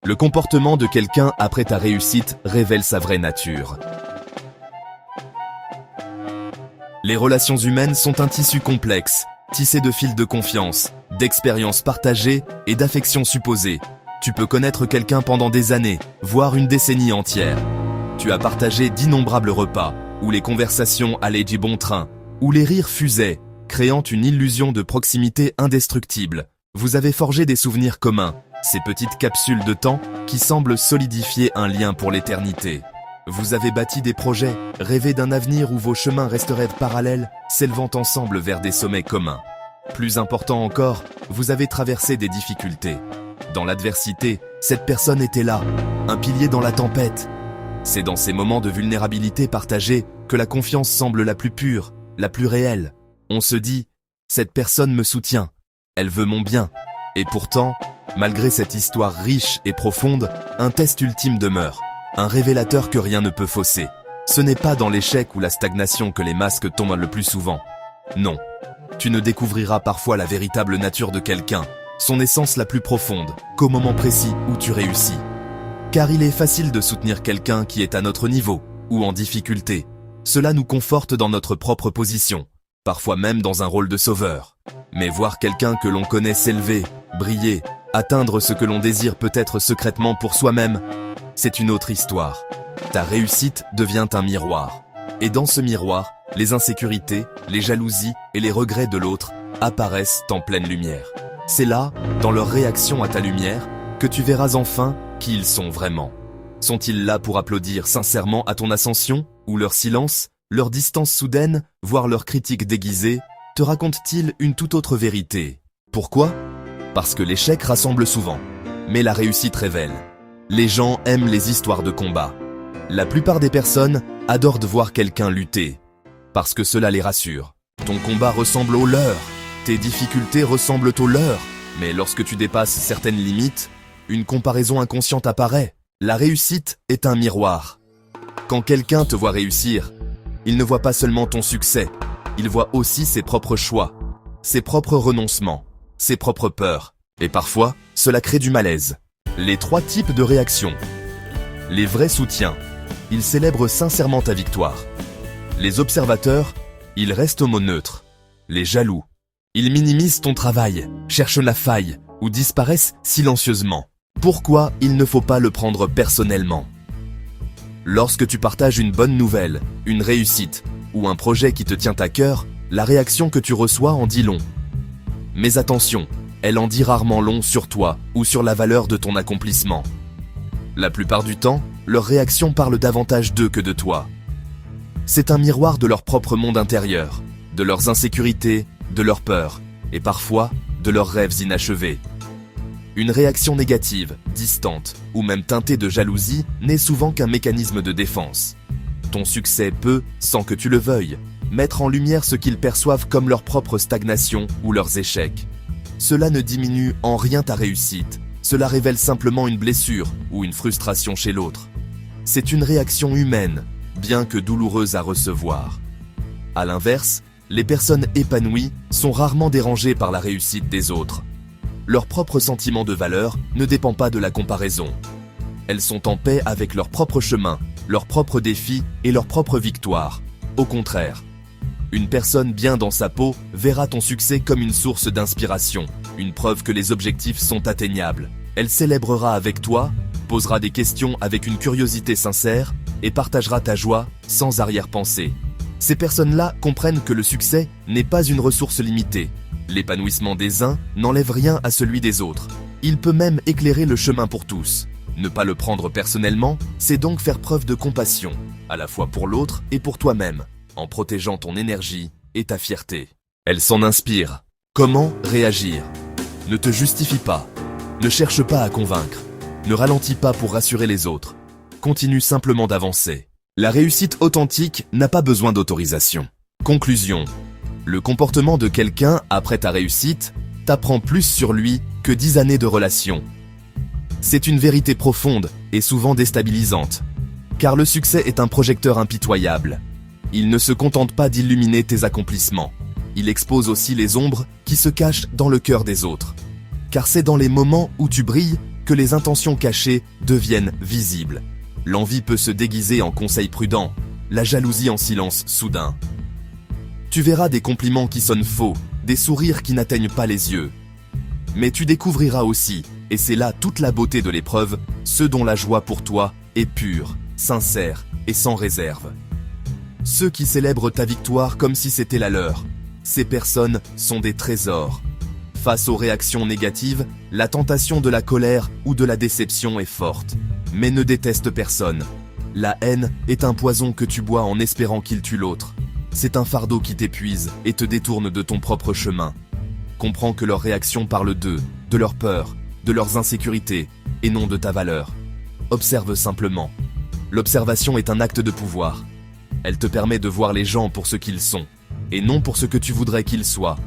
Le comportement de quelqu'un après ta réussite révèle sa vraie nature. Les relations humaines sont un tissu complexe, tissé de fils de confiance, d'expériences partagées et d'affections supposées. Tu peux connaître quelqu'un pendant des années, voire une décennie entière. Tu as partagé d'innombrables repas, où les conversations allaient du bon train, où les rires fusaient, créant une illusion de proximité indestructible. Vous avez forgé des souvenirs communs, ces petites capsules de temps qui semblent solidifier un lien pour l'éternité. Vous avez bâti des projets, rêvé d'un avenir où vos chemins resteraient parallèles, s'élevant ensemble vers des sommets communs. Plus important encore, vous avez traversé des difficultés. Dans l'adversité, cette personne était là, un pilier dans la tempête. C'est dans ces moments de vulnérabilité partagée que la confiance semble la plus pure, la plus réelle. On se dit, cette personne me soutient, elle veut mon bien. Et pourtant, malgré cette histoire riche et profonde, un test ultime demeure, un révélateur que rien ne peut fausser. Ce n'est pas dans l'échec ou la stagnation que les masques tombent le plus souvent. Non, tu ne découvriras parfois la véritable nature de quelqu'un, son essence la plus profonde, qu'au moment précis où tu réussis. Car il est facile de soutenir quelqu'un qui est à notre niveau, ou en difficulté. Cela nous conforte dans notre propre position, parfois même dans un rôle de sauveur. Mais voir quelqu'un que l'on connaît s'élever, briller, atteindre ce que l'on désire peut-être secrètement pour soi-même, c'est une autre histoire. Ta réussite devient un miroir. Et dans ce miroir, les insécurités, les jalousies et les regrets de l'autre apparaissent en pleine lumière. C'est là, dans leur réaction à ta lumière, que tu verras enfin qui ils sont vraiment. Sont-ils là pour applaudir sincèrement à ton ascension, ou leur silence, leur distance soudaine, voire leur critique déguisée, te racontent-ils une toute autre vérité? Pourquoi? Parce que l'échec rassemble souvent, mais la réussite révèle. Les gens aiment les histoires de combat. La plupart des personnes adorent de voir quelqu'un lutter, parce que cela les rassure. Ton combat ressemble au leur, tes difficultés ressemblent aux leurs, mais lorsque tu dépasses certaines limites, une comparaison inconsciente apparaît. La réussite est un miroir. Quand quelqu'un te voit réussir, il ne voit pas seulement ton succès, il voit aussi ses propres choix, ses propres renoncements, ses propres peurs. Et parfois, cela crée du malaise. Les 3 types de réactions. Les vrais soutiens. Ils célèbrent sincèrement ta victoire. Les observateurs, ils restent au mot neutre. Les jaloux. Ils minimisent ton travail, cherchent la faille ou disparaissent silencieusement. Pourquoi il ne faut pas le prendre personnellement? Lorsque tu partages une bonne nouvelle, une réussite ou un projet qui te tient à cœur, la réaction que tu reçois en dit long. Mais attention, elle en dit rarement long sur toi ou sur la valeur de ton accomplissement. La plupart du temps, leurs réactions parlent davantage d'eux que de toi. C'est un miroir de leur propre monde intérieur, de leurs insécurités, de leurs peurs, et parfois de leurs rêves inachevés. Une réaction négative, distante, ou même teintée de jalousie n'est souvent qu'un mécanisme de défense. Ton succès peut, sans que tu le veuilles, mettre en lumière ce qu'ils perçoivent comme leur propre stagnation ou leurs échecs. Cela ne diminue en rien ta réussite, cela révèle simplement une blessure ou une frustration chez l'autre. C'est une réaction humaine, bien que douloureuse à recevoir. À l'inverse, les personnes épanouies sont rarement dérangées par la réussite des autres. Leur propre sentiment de valeur ne dépend pas de la comparaison. Elles sont en paix avec leur propre chemin, leurs propres défis et leurs propres victoires. Au contraire, une personne bien dans sa peau verra ton succès comme une source d'inspiration, une preuve que les objectifs sont atteignables. Elle célébrera avec toi, posera des questions avec une curiosité sincère et partagera ta joie sans arrière-pensée. Ces personnes-là comprennent que le succès n'est pas une ressource limitée. L'épanouissement des uns n'enlève rien à celui des autres. Il peut même éclairer le chemin pour tous. Ne pas le prendre personnellement, c'est donc faire preuve de compassion, à la fois pour l'autre et pour toi-même, en protégeant ton énergie et ta fierté. Elle s'en inspire. Comment réagir? Ne te justifie pas. Ne cherche pas à convaincre. Ne ralentis pas pour rassurer les autres. Continue simplement d'avancer. La réussite authentique n'a pas besoin d'autorisation. Conclusion. Le comportement de quelqu'un après ta réussite t'apprend plus sur lui que 10 années de relation. C'est une vérité profonde et souvent déstabilisante, car le succès est un projecteur impitoyable. Il ne se contente pas d'illuminer tes accomplissements, il expose aussi les ombres qui se cachent dans le cœur des autres. Car c'est dans les moments où tu brilles que les intentions cachées deviennent visibles. L'envie peut se déguiser en conseil prudent, la jalousie en silence soudain. Tu verras des compliments qui sonnent faux, des sourires qui n'atteignent pas les yeux. Mais tu découvriras aussi, et c'est là toute la beauté de l'épreuve, ceux dont la joie pour toi est pure, sincère et sans réserve. Ceux qui célèbrent ta victoire comme si c'était la leur. Ces personnes sont des trésors. Face aux réactions négatives, la tentation de la colère ou de la déception est forte. Mais ne déteste personne. La haine est un poison que tu bois en espérant qu'il tue l'autre. C'est un fardeau qui t'épuise et te détourne de ton propre chemin. Comprends que leurs réactions parlent d'eux, de leurs peurs, de leurs insécurités, et non de ta valeur. Observe simplement. L'observation est un acte de pouvoir. Elle te permet de voir les gens pour ce qu'ils sont, et non pour ce que tu voudrais qu'ils soient.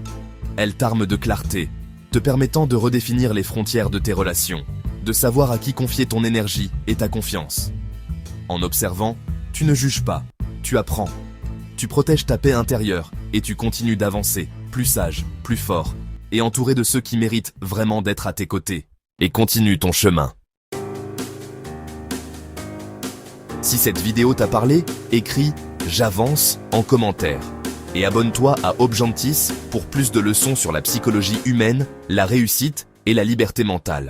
Elle t'arme de clarté, te permettant de redéfinir les frontières de tes relations, de savoir à qui confier ton énergie et ta confiance. En observant, tu ne juges pas, tu apprends. Tu protèges ta paix intérieure et tu continues d'avancer, plus sage, plus fort, et entouré de ceux qui méritent vraiment d'être à tes côtés. Et continue ton chemin. Si cette vidéo t'a parlé, écris « J'avance » en commentaire. Et abonne-toi à Objectis pour plus de leçons sur la psychologie humaine, la réussite et la liberté mentale.